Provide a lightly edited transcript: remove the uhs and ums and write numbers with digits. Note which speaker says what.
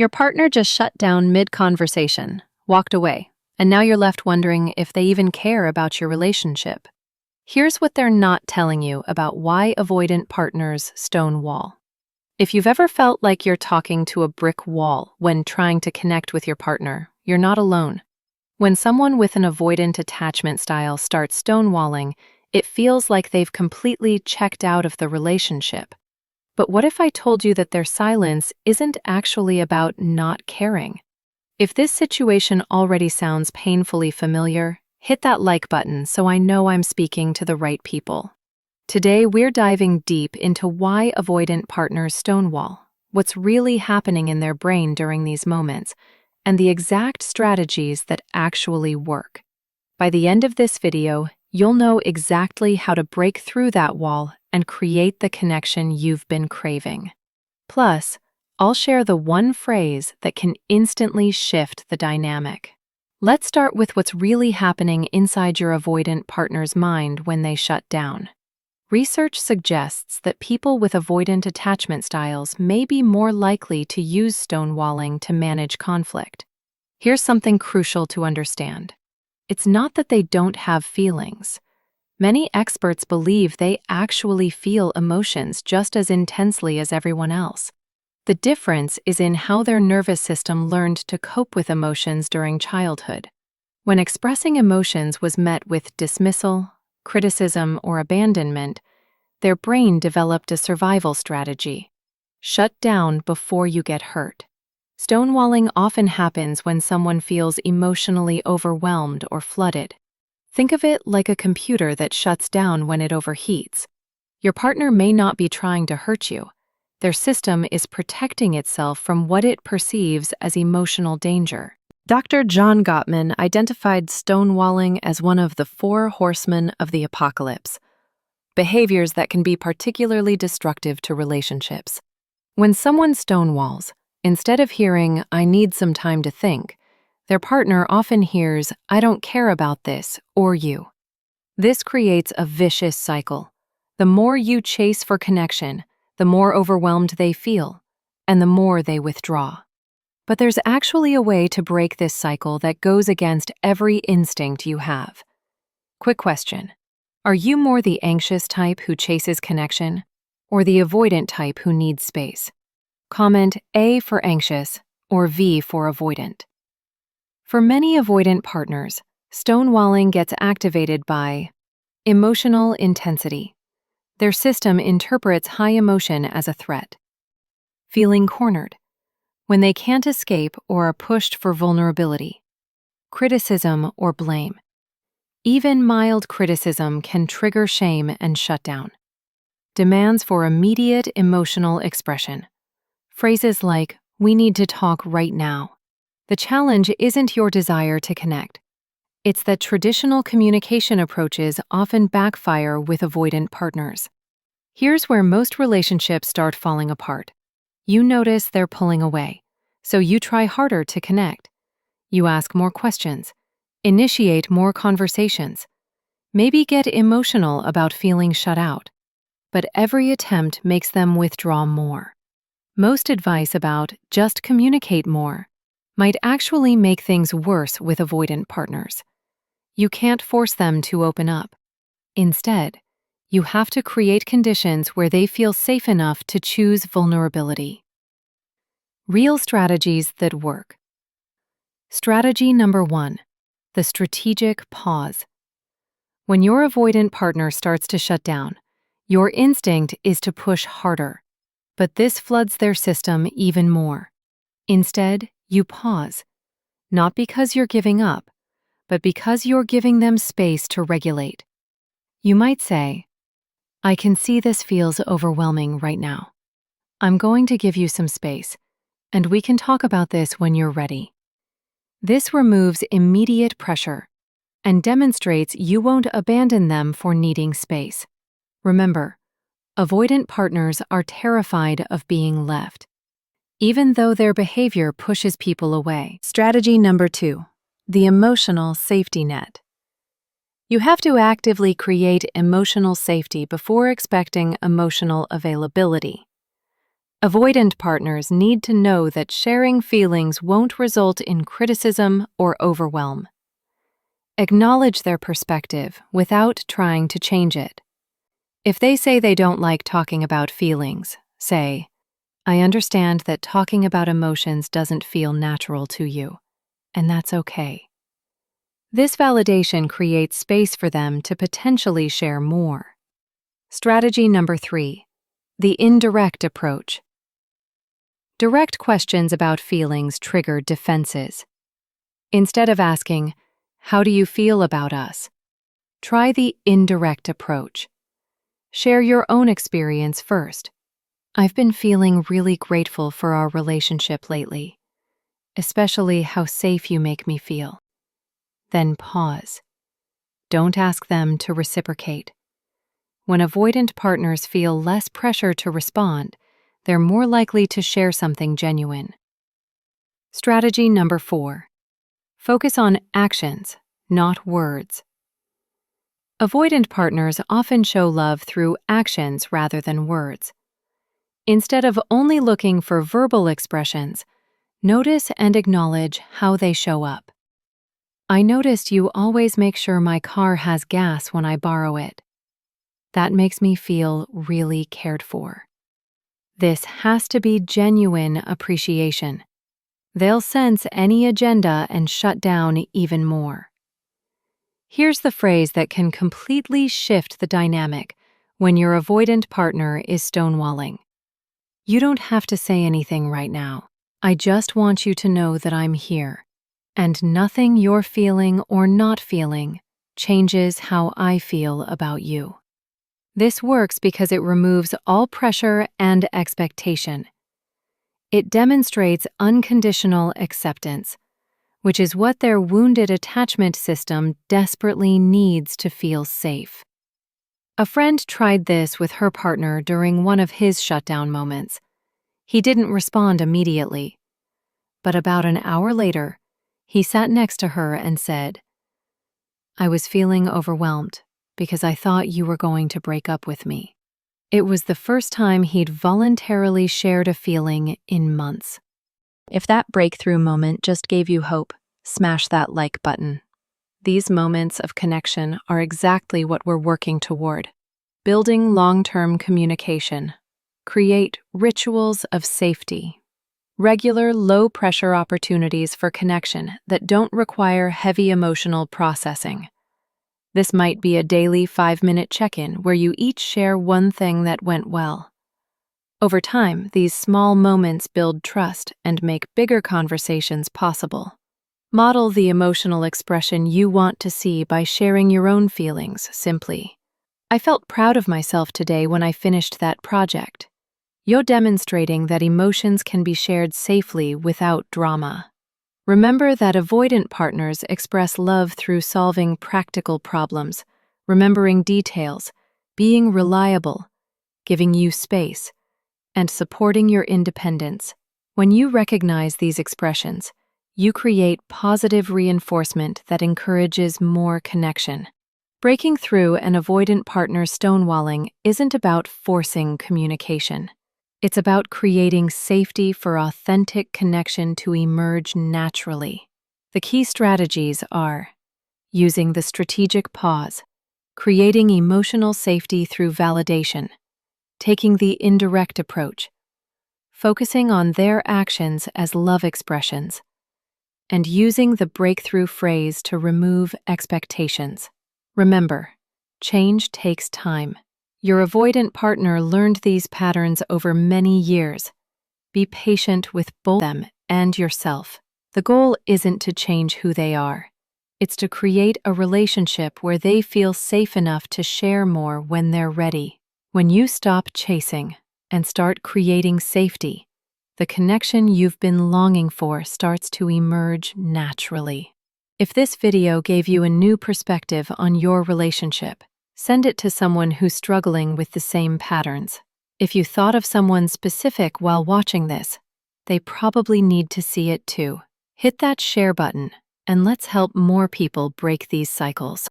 Speaker 1: Your partner just shut down mid-conversation, walked away, and now you're left wondering if they even care about your relationship. Here's what they're not telling you about why avoidant partners stonewall. If you've ever felt like you're talking to a brick wall when trying to connect with your partner, you're not alone. When someone with an avoidant attachment style starts stonewalling, it feels like they've completely checked out of the relationship. But what if I told you that their silence isn't actually about not caring? If this situation already sounds painfully familiar, hit that like button so I know I'm speaking to the right people. Today, we're diving deep into why avoidant partners stonewall, what's really happening in their brain during these moments, and the exact strategies that actually work. By the end of this video, you'll know exactly how to break through that wall and create the connection you've been craving. Plus, I'll share the one phrase that can instantly shift the dynamic. Let's start with what's really happening inside your avoidant partner's mind when they shut down. Research suggests that people with avoidant attachment styles may be more likely to use stonewalling to manage conflict. Here's something crucial to understand. It's not that they don't have feelings. Many experts believe they actually feel emotions just as intensely as everyone else. The difference is in how their nervous system learned to cope with emotions during childhood. When expressing emotions was met with dismissal, criticism, or abandonment, their brain developed a survival strategy. Shut down before you get hurt. Stonewalling often happens when someone feels emotionally overwhelmed or flooded. Think of it like a computer that shuts down when it overheats. Your partner may not be trying to hurt you. Their system is protecting itself from what it perceives as emotional danger. Dr. John Gottman identified stonewalling as one of the 4 horsemen of the apocalypse, behaviors that can be particularly destructive to relationships. When someone stonewalls, instead of hearing, "I need some time to think," their partner often hears, "I don't care about this," or "you." This creates a vicious cycle. The more you chase for connection, the more overwhelmed they feel, and the more they withdraw. But there's actually a way to break this cycle that goes against every instinct you have. Quick question. Are you more the anxious type who chases connection, or the avoidant type who needs space? Comment A for anxious or V for avoidant. For many avoidant partners, stonewalling gets activated by emotional intensity. Their system interprets high emotion as a threat. Feeling cornered, when they can't escape or are pushed for vulnerability. Criticism or blame. Even mild criticism can trigger shame and shutdown. Demands for immediate emotional expression. Phrases like, "We need to talk right now." The challenge isn't your desire to connect. It's that traditional communication approaches often backfire with avoidant partners. Here's where most relationships start falling apart. You notice they're pulling away, so you try harder to connect. You ask more questions, initiate more conversations, maybe get emotional about feeling shut out. But every attempt makes them withdraw more. Most advice about just communicate more might actually make things worse with avoidant partners. You can't force them to open up. Instead, you have to create conditions where they feel safe enough to choose vulnerability. Real strategies that work. Strategy number 1, the strategic pause. When your avoidant partner starts to shut down, your instinct is to push harder, but this floods their system even more. Instead, you pause, not because you're giving up, but because you're giving them space to regulate. You might say, "I can see this feels overwhelming right now. I'm going to give you some space, and we can talk about this when you're ready." This removes immediate pressure and demonstrates you won't abandon them for needing space. Remember, avoidant partners are terrified of being left, even though their behavior pushes people away. Strategy number 2, the emotional safety net. You have to actively create emotional safety before expecting emotional availability. Avoidant partners need to know that sharing feelings won't result in criticism or overwhelm. Acknowledge their perspective without trying to change it. If they say they don't like talking about feelings, say, "I understand that talking about emotions doesn't feel natural to you, and that's okay." This validation creates space for them to potentially share more. Strategy number 3, the indirect approach. Direct questions about feelings trigger defenses. Instead of asking, "How do you feel about us?" try the indirect approach. Share your own experience first. "I've been feeling really grateful for our relationship lately, especially how safe you make me feel." Then pause. Don't ask them to reciprocate. When avoidant partners feel less pressure to respond, they're more likely to share something genuine. Strategy number 4. Focus on actions, not words. Avoidant partners often show love through actions rather than words. Instead of only looking for verbal expressions, notice and acknowledge how they show up. "I noticed you always make sure my car has gas when I borrow it. That makes me feel really cared for." This has to be genuine appreciation. They'll sense any agenda and shut down even more. Here's the phrase that can completely shift the dynamic when your avoidant partner is stonewalling. "You don't have to say anything right now. I just want you to know that I'm here, and nothing you're feeling or not feeling changes how I feel about you." This works because it removes all pressure and expectation. It demonstrates unconditional acceptance, which is what their wounded attachment system desperately needs to feel safe. A friend tried this with her partner during one of his shutdown moments. He didn't respond immediately, but about an hour later, he sat next to her and said, "I was feeling overwhelmed because I thought you were going to break up with me." It was the first time he'd voluntarily shared a feeling in months. If that breakthrough moment just gave you hope, smash that like button. These moments of connection are exactly what we're working toward. Building long-term communication. Create rituals of safety. Regular, low-pressure opportunities for connection that don't require heavy emotional processing. This might be a daily 5-minute check-in where you each share one thing that went well. Over time, these small moments build trust and make bigger conversations possible. Model the emotional expression you want to see by sharing your own feelings simply. "I felt proud of myself today when I finished that project." You're demonstrating that emotions can be shared safely without drama. Remember that avoidant partners express love through solving practical problems, remembering details, being reliable, giving you space, and supporting your independence. When you recognize these expressions, you create positive reinforcement that encourages more connection. Breaking through an avoidant partner's stonewalling isn't about forcing communication. It's about creating safety for authentic connection to emerge naturally. The key strategies are using the strategic pause, creating emotional safety through validation, taking the indirect approach, focusing on their actions as love expressions, and using the breakthrough phrase to remove expectations. Remember, change takes time. Your avoidant partner learned these patterns over many years. Be patient with both them and yourself. The goal isn't to change who they are. It's to create a relationship where they feel safe enough to share more when they're ready. When you stop chasing and start creating safety, the connection you've been longing for starts to emerge naturally. If this video gave you a new perspective on your relationship, send it to someone who's struggling with the same patterns. If you thought of someone specific while watching this, they probably need to see it too. Hit that share button, and let's help more people break these cycles.